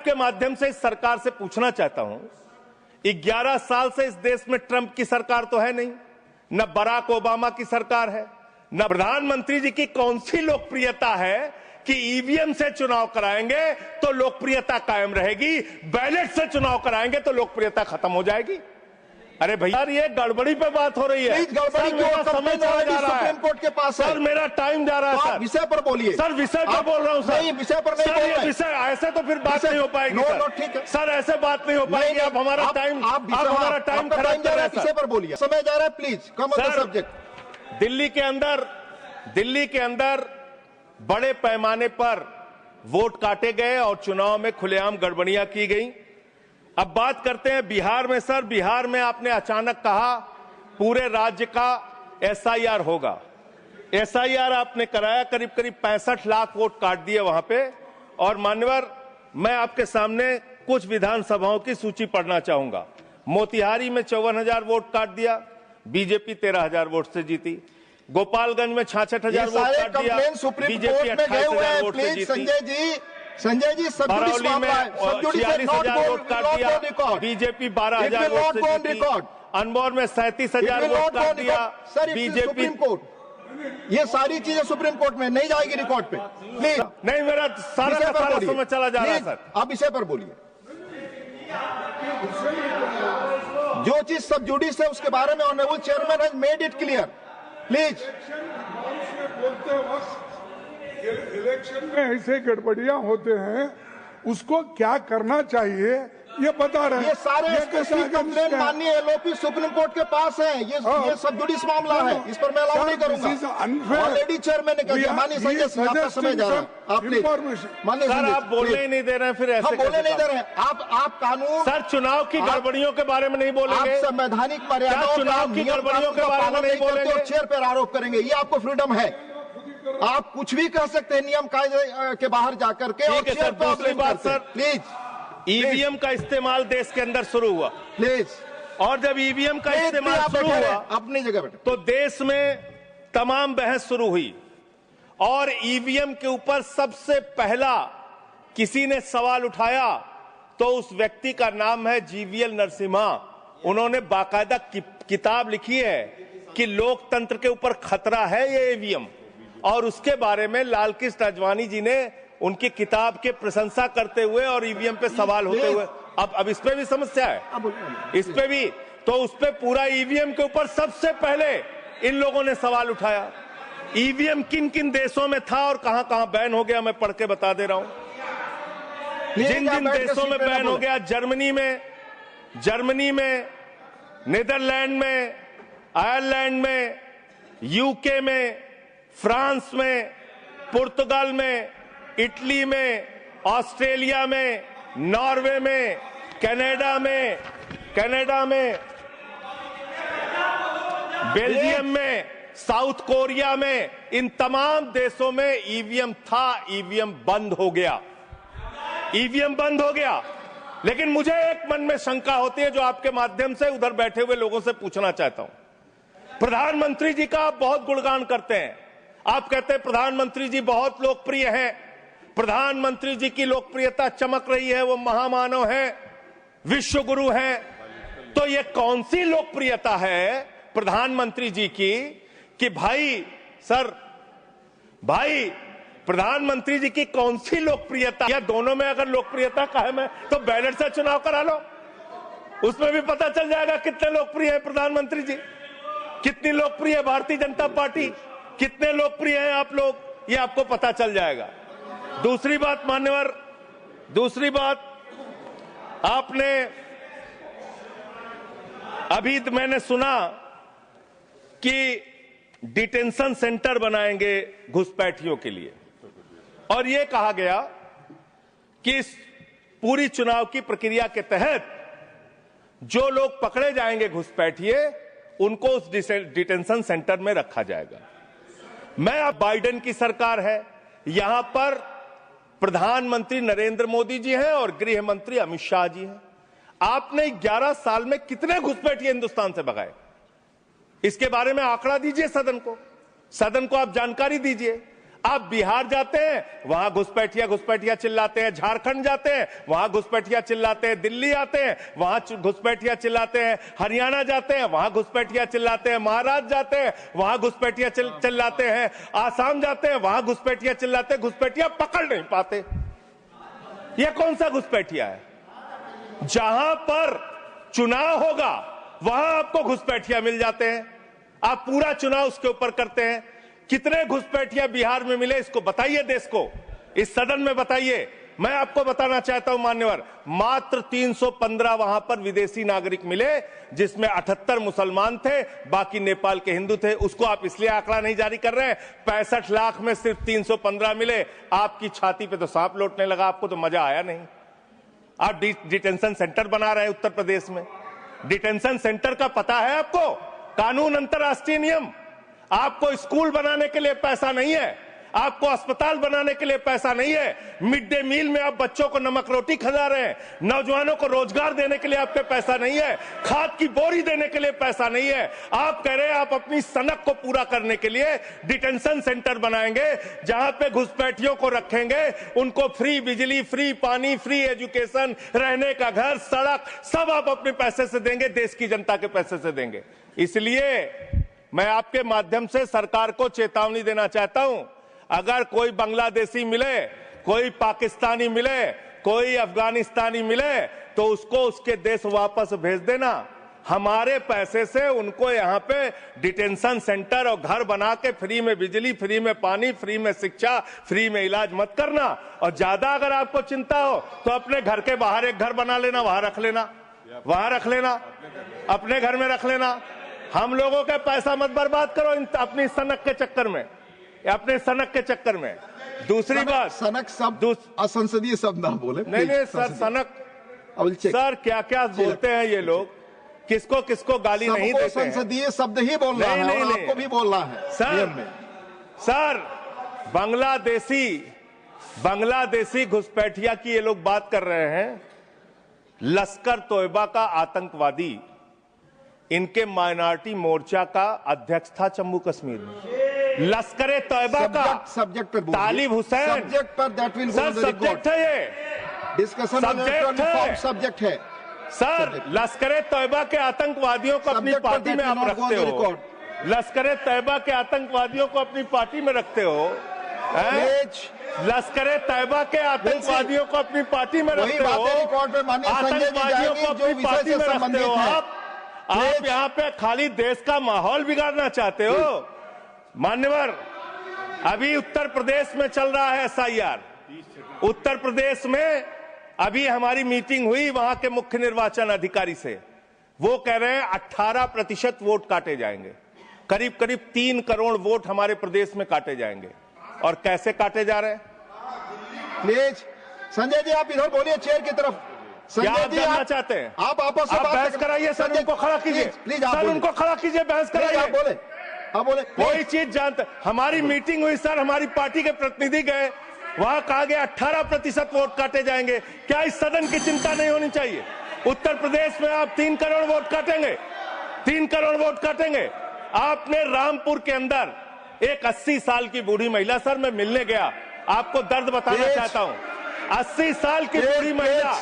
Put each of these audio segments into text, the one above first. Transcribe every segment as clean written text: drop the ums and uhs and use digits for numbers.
आपके माध्यम से इस सरकार से पूछना चाहता हूं, 11 साल से इस देश में ट्रंप की सरकार तो है नहीं, न बराक ओबामा की सरकार है, न प्रधानमंत्री जी की कौन सी लोकप्रियता है कि ईवीएम से चुनाव कराएंगे तो लोकप्रियता कायम रहेगी, बैलेट से चुनाव कराएंगे तो लोकप्रियता खत्म हो जाएगी। अरे भैया ये गड़बड़ी पे बात हो रही है। गड़बड़ी मेरा समय चला जा रहा है, सुप्रीम कोर्ट के पास है। सर मेरा टाइम जा रहा है। सर विषय पर बोलिए। सर विषय पर बोल रहा हूँ सर। नहीं, विषय पर नहीं बोल रहे हैं। विषय ऐसे तो फिर बात नहीं हो पाएगी। नो, ठीक है सर, ऐसे बात नहीं हो पाएगी। आप हमारा टाइम खराब कर रहे हैं। विषय पर बोलिए, समय जा रहा है, please come on the subject. Delhi के अंदर बड़े पैमाने पर वोट काटे गए और चुनाव में खुलेआम गड़बड़ियां की गई। अब बात करते हैं बिहार में। सर, बिहार में आपने अचानक कहा पूरे राज्य का एसआईआर होगा। एसआईआर आपने कराया, करीब करीब 65 लाख वोट काट दिए वहां पे। और मान्यवर, मैं आपके सामने कुछ विधानसभाओं की सूची पढ़ना चाहूंगा। मोतिहारी में 54,000 वोट काट दिया, बीजेपी 13,000 वोट से जीती। गोपालगंज में 66,000 वोट काट दिया, बीजेपी 28,000 वोट से जीती। संजय जी, बरौली में 46,000 वोट काट दिया, बीजेपी 12,000 वोट से जीती। अनमोल में 37,000 वोट काट दिया, बीजेपी। ये सारी चीजें सुप्रीम कोर्ट में नहीं जाएगी रिकॉर्ड पे, प्लीज। नहीं, मेरा सारा समय चला जा रहा है सर। आप विषय पर बोलिए। जो चीज सब जुडिस है उसके बारे में honourable chairman has made it clear, please. Election में ऐसे गड़बड़ियां होते हैं, उसको क्या करना चाहिए ये बता रहे हैं। ये सारे कंप्लेन माननीय एलओपी सुप्रीम कोर्ट के पास है। ये सब जुडिस मामला है, इस पर मैं अलाउ नहीं करूंगा। ऑलरेडी चेयरमैन ने कह दिया। माननीय संजय सिंह, आपका समय जा रहा है। आप माननीय सर, आप बोलने ही नहीं दे रहे हैं। फिर ऐसे बोलने नहीं दे रहे हैं आप कानून। सर, चुनाव की गड़बड़ियों के बारे में नहीं बोलेंगे, आप संवैधानिक मर्यादाओं, चुनाव की गड़बड़ियों के बारे में नहीं बोलेंगे, चेयर पर आरोप करेंगे। ये आपको फ्रीडम है, आप कुछ भी कह सकते हैं नियम कायदे के बाहर जाकर के। और सर, दूसरी बात सर, प्लीज, ईवीएम का इस्तेमाल देश के अंदर शुरू हुआ, प्लीज। और जब ईवीएम का इस्तेमाल शुरू हुआ अपनी जगह बैठे, तो देश में तमाम बहस शुरू हुई। और ईवीएम के ऊपर सबसे पहला किसी ने सवाल उठाया तो उस व्यक्ति का नाम है जीवीएल नरसिम्हा। उन्होंने बाकायदा किताब लिखी है कि लोकतंत्र के ऊपर खतरा है ये ईवीएम, और उसके बारे में लाल कृष्ण आडवाणी जी ने उनकी किताब के प्रशंसा करते हुए और ईवीएम पे सवाल होते हुए, अब इस पे भी समस्या है, इस पे भी। तो उस पे पूरा ईवीएम के ऊपर सबसे पहले इन लोगों ने सवाल उठाया। ईवीएम किन किन देशों में था और कहां कहां बैन हो गया, मैं पढ़ के बता दे रहा हूं। जिन जिन देशों में बैन हो गया, जर्मनी में, नीदरलैंड में, आयरलैंड में, यूके में, फ्रांस में, पुर्तगाल में, इटली में, ऑस्ट्रेलिया में, नॉर्वे में, कनाडा में, बेल्जियम में, साउथ कोरिया में, इन तमाम देशों में ईवीएम था। ईवीएम बंद हो गया, लेकिन मुझे एक मन में शंका होती है जो आपके माध्यम से उधर बैठे हुए लोगों से पूछना चाहता हूं। प्रधानमंत्री जी का आप बहुत गुणगान करते हैं, आप कहते हैं प्रधानमंत्री जी बहुत लोकप्रिय हैं, प्रधानमंत्री जी की लोकप्रियता चमक रही है, वो महामानव हैं, विश्व गुरु हैं। तो ये कौन सी लोकप्रियता है प्रधानमंत्री जी की कि भाई प्रधानमंत्री जी की कौन सी लोकप्रियता, या दोनों में अगर लोकप्रियता कायम है तो बैलेट से चुनाव करा लो, उसमें भी पता चल जाएगा कितने लोकप्रिय है प्रधानमंत्री जी, कितनी लोकप्रिय है भारतीय जनता पार्टी, कितने लोकप्रिय हैं आप लोग, ये आपको पता चल जाएगा। दूसरी बात मान्यवर, आपने अभी मैंने सुना कि डिटेंशन सेंटर बनाएंगे घुसपैठियों के लिए, और यह कहा गया कि इस पूरी चुनाव की प्रक्रिया के तहत जो लोग पकड़े जाएंगे घुसपैठिए, उनको उस डिटेंशन सेंटर में रखा जाएगा। अब बाइडेन की सरकार है, यहां पर प्रधानमंत्री नरेंद्र मोदी जी हैं और गृह मंत्री अमित शाह जी हैं। आपने 11 साल में कितने घुसपैठिए हिंदुस्तान से भगाए, इसके बारे में आंकड़ा दीजिए सदन को आप जानकारी दीजिए। आप बिहार जाते हैं, वहां घुसपैठिया चिल्लाते हैं, झारखंड जाते हैं, वहां घुसपैठिया चिल्लाते हैं, दिल्ली आते हैं, वहां घुसपैठिया चिल्लाते हैं, हरियाणा जाते हैं, वहां घुसपैठिया चिल्लाते हैं, महाराष्ट्र जाते हैं, वहां घुसपैठिया चिल्लाते हैं, आसाम जाते हैं, वहां घुसपैठिया चिल्लाते हैं, घुसपैठिया पकड़ नहीं पाते। यह कौन सा घुसपैठिया है? जहां पर चुनाव होगा वहां आपको घुसपैठिया मिल जाते हैं, आप पूरा चुनाव उसके ऊपर करते हैं। कितने घुसपैठिया बिहार में मिले, इसको बताइए, देश को, इस सदन में बताइए। मैं आपको बताना चाहता हूं मान्यवर, मात्र 315 वहां पर विदेशी नागरिक मिले, जिसमें 78 मुसलमान थे, बाकी नेपाल के हिंदू थे। उसको आप इसलिए आंकड़ा नहीं जारी कर रहे हैं। 65 लाख में सिर्फ 315 मिले। आपकी छाती पे तो सांप लौटने लगा, आपको तो मजा आया नहीं। आप डिटेंशन सेंटर बना रहे हैं उत्तर प्रदेश में। डिटेंशन सेंटर का पता है आपको? कानून, अंतर्राष्ट्रीय नियम। आपको स्कूल बनाने के लिए पैसा नहीं है, आपको अस्पताल बनाने के लिए पैसा नहीं है। मिड डे मील में आप बच्चों को नमक रोटी खिला रहे हैं, नौजवानों को रोजगार देने के लिए आपके पैसा नहीं है, खाद की बोरी देने के लिए पैसा नहीं है। आप कह रहे हैं आप अपनी सनक को पूरा करने के लिए डिटेंशन सेंटर बनाएंगे, जहां पे घुसपैठियों को रखेंगे, उनको फ्री बिजली, फ्री पानी, फ्री एजुकेशन, रहने का घर, सड़क, सब आप अपने पैसे से देंगे, देश की जनता के पैसे से देंगे। इसलिए मैं आपके माध्यम से सरकार को चेतावनी देना चाहता हूं, अगर कोई बांग्लादेशी मिले, कोई पाकिस्तानी मिले, कोई अफगानिस्तानी मिले, तो उसको उसके देश वापस भेज देना। हमारे पैसे से उनको यहाँ पे डिटेंशन सेंटर और घर बना के फ्री में बिजली, फ्री में पानी, फ्री में शिक्षा, फ्री में इलाज मत करना। और ज्यादा अगर आपको चिंता हो तो अपने घर के बाहर एक घर बना लेना, वहां रख लेना, वहां रख लेना, अपने घर में रख लेना। हम लोगों का पैसा मत बर्बाद करो अपनी सनक के चक्कर में, अपने सनक के चक्कर में। दूसरी बात, सनक शब्द असंसदीय शब्द ना बोले। नहीं सर, सनक सर क्या क्या बोलते हैं ये लोग, किसको किसको गाली नहीं देते हैं। संसदीय शब्द ही बोलना है, नहीं, आपको भी बोलना है सर। बांग्लादेशी घुसपैठिया की ये लोग बात कर रहे हैं। लश्कर तोयबा का आतंकवादी इनके माइनॉरिटी मोर्चा का अध्यक्ष था जम्मू कश्मीर में। लश्कर तोयबा का सब्जेक्ट पर तालिब हुसैन, सब्जेक्ट पर दैट विल सर सब्जेक्ट है, ये डिस्कशन सब्जेक्ट है सर। लश्कर तोयबा के आतंकवादियों को अपनी पार्टी में आप रखते हो, लश्कर तोयबा के आतंकवादियों को अपनी पार्टी में रखते हो, लश्कर तैयबा के आतंकवादियों को अपनी पार्टी में रखते हो, आतंकवादियों को अपनी पार्टी में रखते हो। आप यहाँ पे खाली देश का माहौल बिगाड़ना चाहते हो। मान्यवर, अभी उत्तर प्रदेश में चल रहा है SIR। उत्तर प्रदेश में अभी हमारी मीटिंग हुई वहां के मुख्य निर्वाचन अधिकारी से। वो कह रहे हैं 18% वोट काटे जाएंगे, करीब करीब 3 करोड़ वोट हमारे प्रदेश में काटे जाएंगे। और कैसे काटे जा रहे हैं? प्लीज संजय जी आप इधर बोलिए, चेयर की तरफ। क्या करना चाहते हैं आप? आपस में बहस कराइए सर, उनको खड़ा कीजिए, सर उनको खड़ा कीजिए, बहस कराइए। आप बोले कोई चीज जानते। हमारी मीटिंग हुई सर, हमारी पार्टी के प्रतिनिधि गए, वहां कहा गया 18% वोट काटे जाएंगे। क्या इस सदन की चिंता नहीं होनी चाहिए? उत्तर प्रदेश में आप 3 करोड़ वोट काटेंगे, 3 करोड़ वोट काटेंगे। आपने रामपुर के अंदर एक 80 साल की बूढ़ी महिला, सर मैं मिलने गया, आपको दर्द बताना चाहता हूं, 80 साल की बूढ़ी महिला।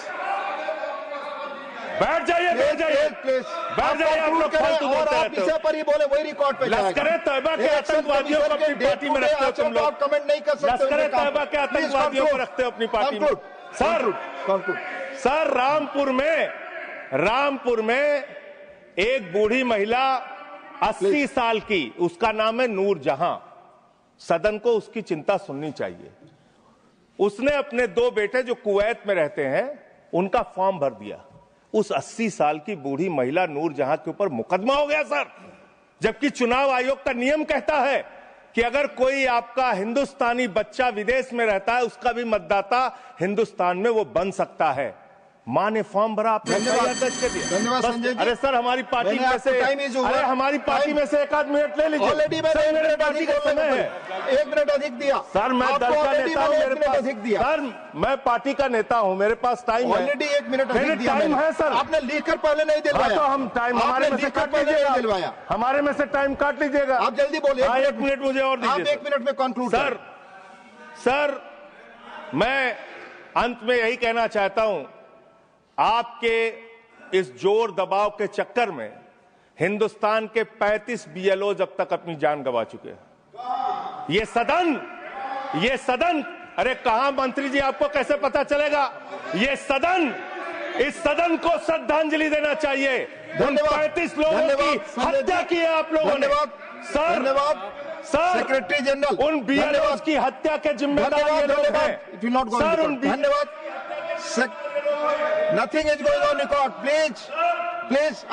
बैठ जाइए, बैठ जाइए, बैठ जाइए। आप लोग फालतू बोलते रहते हो। पर ही बोले वही रिकॉर्ड पे जाएगा। लश्कर तैयबा के आतंकवादियों को अपनी पार्टी में रखते हो तुम लोग। कमेंट नहीं कर सकते। लश्कर तैयबा के आतंकवादियों को रखते हो अपनी पार्टी में। सर रामपुर में एक बूढ़ी महिला 80 साल की, उसका नाम है नूर जहां। सदन को उसकी चिंता सुननी चाहिए। उसने अपने 2 बेटे जो कुवैत में रहते हैं उनका फॉर्म भर दिया। उस 80 साल की बूढ़ी महिला नूर जहां के ऊपर मुकदमा हो गया सर, जबकि चुनाव आयोग का नियम कहता है कि अगर कोई आपका हिंदुस्तानी बच्चा विदेश में रहता है, उसका भी मतदाता हिंदुस्तान में वो बन सकता है। मां ने फॉर्म भरा, आपने धन्यवाद संजय जी। अरे सर हमारी पार्टी में से, अरे हमारी पार्टी में से 1 मिनट ले लीजिए। ऑलरेडी मेरे पार्टी का समय है, 1 मिनट अधिक दिया सर। मैं दल का नेता हूं, मेरे पास अधिक दिया सर, मैं पार्टी का नेता हूं, मेरे पास टाइम है। ऑलरेडी 1 मिनट अधिक दिया टाइम है सर। आपने लिखकर पहले नहीं दिलवाया। तो हम टाइम हमारे में से काट लीजिएगा, हमारे में से टाइम काट लीजिएगा। आप जल्दी बोलिए। 1 मिनट मुझे और दीजिए। आप 1 मिनट में कंक्लूड सर। सर, मैं अंत में यही कहना चाहता हूं, आपके इस जोर दबाव के चक्कर में हिंदुस्तान के 35 बीएलओ अब तक अपनी जान गंवा चुके हैं। ये सदन, अरे कहां मंत्री जी, आपको कैसे पता चलेगा? इस सदन को श्रद्धांजलि देना चाहिए। उन 35 लोगों की हत्या की है आप लोगों ने। सर, सेक्रेटरी जनरल, उन बीएलओ की हत्या के जिम्मेदार ये लोग हैं। सर, धन्यवाद। Nothing is going on record. Please.